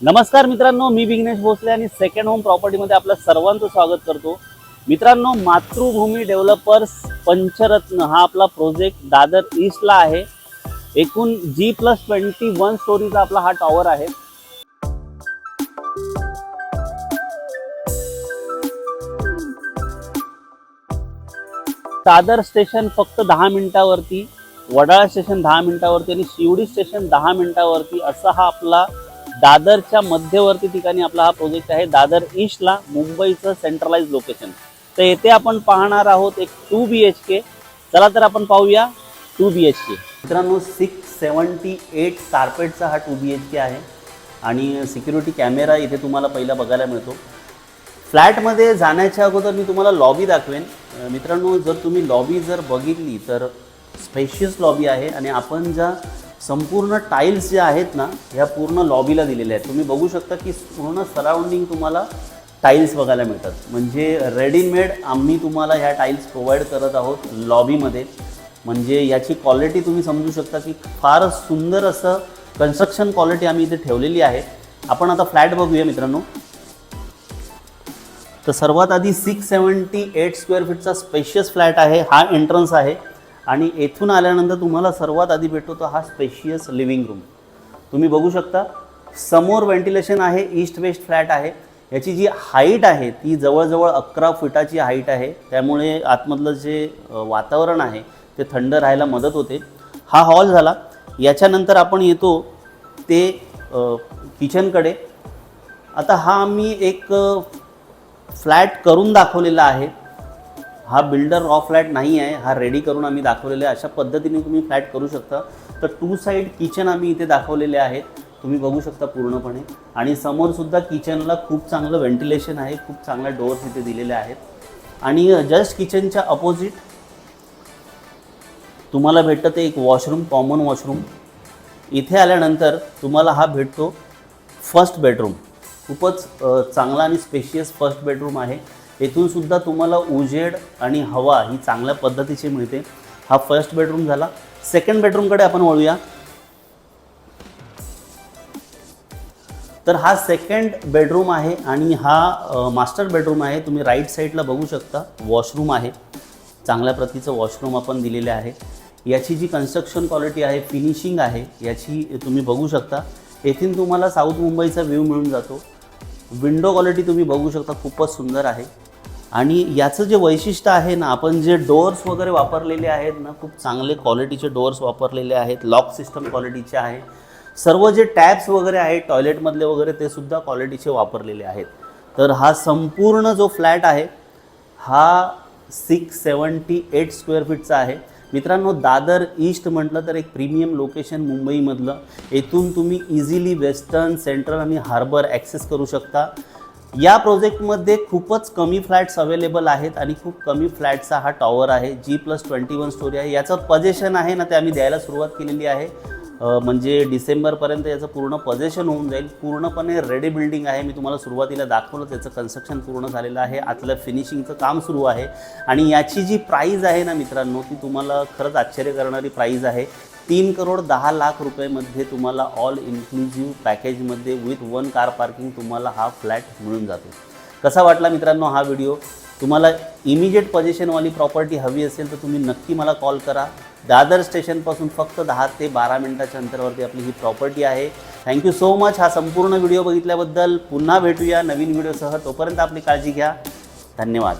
नमस्कार मित्रांनो, मी विघ्नेश भोसले आणि सेकंड होम प्रॉपर्टीमध्ये आपलं सर्वांचं स्वागत करतो। मित्रांनो, मातृभूमी डेव्हलपर्स पंचरत्न हा आपला प्रोजेक्ट दादर ईस्टला आहे। एकूण G+21 स्टोरीचा आपला हा टॉवर आहे। दादर स्टेशन फक्त 10 मिनिटावरती, वडाळा स्टेशन 10 मिनिटावरती आणि शिवडी स्टेशन 10 मिनिटावरती असा हा आपला दादरच्या मध्यवर्ती ठिकाणी आपला हा प्रोजेक्ट आहे। दादर ईस्टला मुंबईचं सेंट्रलाइज लोकेशन। तर येथे आपण पाहणार आहोत एक 2 BHK। चला तर आपण पाहूया 2 BHK। मित्रांनो, 678 कार्पेटचा हा 2 BHK आहे आणि सिक्युरिटी कॅमेरा इथे तुम्हाला पहिला बघायला मिळतो। फ्लॅटमध्ये जाण्याच्या अगोदर मी तुम्हाला लॉबी दाखवेन। मित्रांनो, जर तुम्ही लॉबी जर बघितली तर स्पेशियस लॉबी आहे आणि आपण ज्या संपूर्ण टाइल्स जे आहेत ना, ह्या पूर्ण लॉबीला दिलेल्या आहेत। तुम्ही बघू शकता की पूर्ण सराउंडिंग तुम्हाला टाइल्स बघायला मिळतात। म्हणजे रेडीमेड आम्ही तुम्हाला ह्या टाइल्स प्रोव्हाइड करत आहोत लॉबीमध्ये। म्हणजे याची क्वालिटी तुम्ही समजू शकता की फार सुंदर असं कन्स्ट्रक्शन क्वालिटी आम्ही इथे ठेवलेली आहे। आपण आता फ्लॅट बघूया मित्रांनो। तर सर्वात आधी 678 स्क्वेअर फीटचा स्पेशियस फ्लॅट आहे। हा एंट्रन्स आहे आणि येथून आल्यानंतर तुम्हाला सर्वात आधी भेटतो तो हा स्पेशियस लिव्हिंग रूम। तुम्ही बघू शकता समोर व्हेंटिलेशन आहे, ईस्ट वेस्ट फ्लॅट आहे। याची जी हाईट आहे ती जवळजवळ 11 फुटाची हाईट आहे। त्यामुळे आतमधलं जे वातावरण आहे ते थंड राहायला मदत होते। हा हॉल झाला। याच्यानंतर आपण येतो ते किचनकडे। आता हा आम्ही एक फ्लॅट करून दाखवलेला आहे। हा बिल्डर रॉ फ्लॅट नाही आहे, हा रेडी करून आम्ही दाखवलेला आहे। अशा पद्धतीने तुम्ही फ्लॅट करू शकता। तर 2 साइड किचन आम्ही इथे दाखवलेले आहेत, तुम्ही बघू शकता पूर्णपणे। आणि समोर सुद्धा किचनला खूप चांगलं व्हेंटिलेशन आहे, खूप चांगल्या डोअर्स इथे दिलेले आहेत। आणि जस्ट किचनच्या अपोजिट तुम्हाला भेटतं ते एक वॉशरूम, कॉमन वॉशरूम। इथे आल्यानंतर तुम्हाला हा भेटतो फर्स्ट बेडरूम। खूपच चांगला आणि स्पेशियस फर्स्ट बेडरूम आहे। येथून सुद्धा तुम्हाला उजेड आणि हवा ही चांगल्या पद्धतीची मिळते। हा फर्स्ट बेडरूम झाला। सेकंड बेडरूमकडे आपण वळूया। तर हा सेकंड बेडरूम आहे आणि हा मास्टर बेडरूम आहे। तुम्ही राईट साईडला बघू शकता वॉशरूम आहे, चांगल्या प्रतीचं वॉशरूम आपण दिलेले आहे। याची जी कन्स्ट्रक्शन क्वालिटी आहे, फिनिशिंग आहे याची तुम्ही बघू शकता। येथून तुम्हाला साऊथ मुंबईचा व्ह्यू मिळून जातो। विंडो क्वालिटी तुम्ही बघू शकता, खूपच सुंदर आहे। आणि याचं जे वैशिष्ट्य आहे ना, आपण जे डोअर्स वगैरे वापरलेले आहेत ना, खूप चांगले क्वालिटीचे डोअर्स वापरलेले आहेत। लॉक सिस्टम क्वालिटीचे आहे। सर्व जे टॅप्स वगैरे आहेत टॉयलेटमधले वगैरे ते सुद्धा क्वालिटीचे वापरलेले आहेत। तर हा संपूर्ण जो फ्लॅट आहे हा 678 स्क्वेअर फीटचा आहे। मित्रांनो, दादर ईस्ट म्हटलं तर एक प्रीमियम लोकेशन मुंबईमधलं। येथून तुम्ही इझिली वेस्टर्न, सेंट्रल आणि हार्बर ॲक्सेस करू शकता। या प्रोजेक्टमध्ये खूपच कमी फ्लॅट्स अवेलेबल आहेत आणि खूप कमी फ्लॅटचा हा टॉवर आहे। G+21 स्टोरी आहे। याचं पजेशन आहे ना, ते आम्ही द्यायला सुरुवात केलेली आहे। म्हणजे डिसेंबरपर्यंत याचं पूर्ण पजेशन होऊन जाईल। पूर्णपणे रेडी बिल्डिंग आहे। मी तुम्हाला सुरुवातीला दाखवलं, त्याचं कन्स्ट्रक्शन पूर्ण झालेलं आहे। आतलं फिनिशिंगचं काम सुरू आहे। आणि याची जी प्राईज आहे ना मित्रांनो, ती तुम्हाला खरंच आश्चर्य करणारी प्राईज आहे। 3,10,00,000 रुपयेमध्ये तुम्हाला ऑल इन्क्लुझिव्ह पॅकेजमध्ये विथ 1 कार पार्किंग तुम्हाला हा फ्लॅट मिळून जातो। कसा वाटला मित्रांनो हा व्हिडिओ? तुम्हाला इमिजिएट पोझिशनवाली प्रॉपर्टी हवी असेल तर तुम्ही नक्की मला कॉल करा। दादर स्टेशनपासून फक्त 10 ते 12 मिनिटाच्या अंतरावरती आपली ही प्रॉपर्टी आहे। थँक्यू सो मच हा संपूर्ण व्हिडिओ बघितल्याबद्दल। पुन्हा भेटूया नवीन व्हिडिओसह। तोपर्यंत आपली काळजी घ्या। धन्यवाद।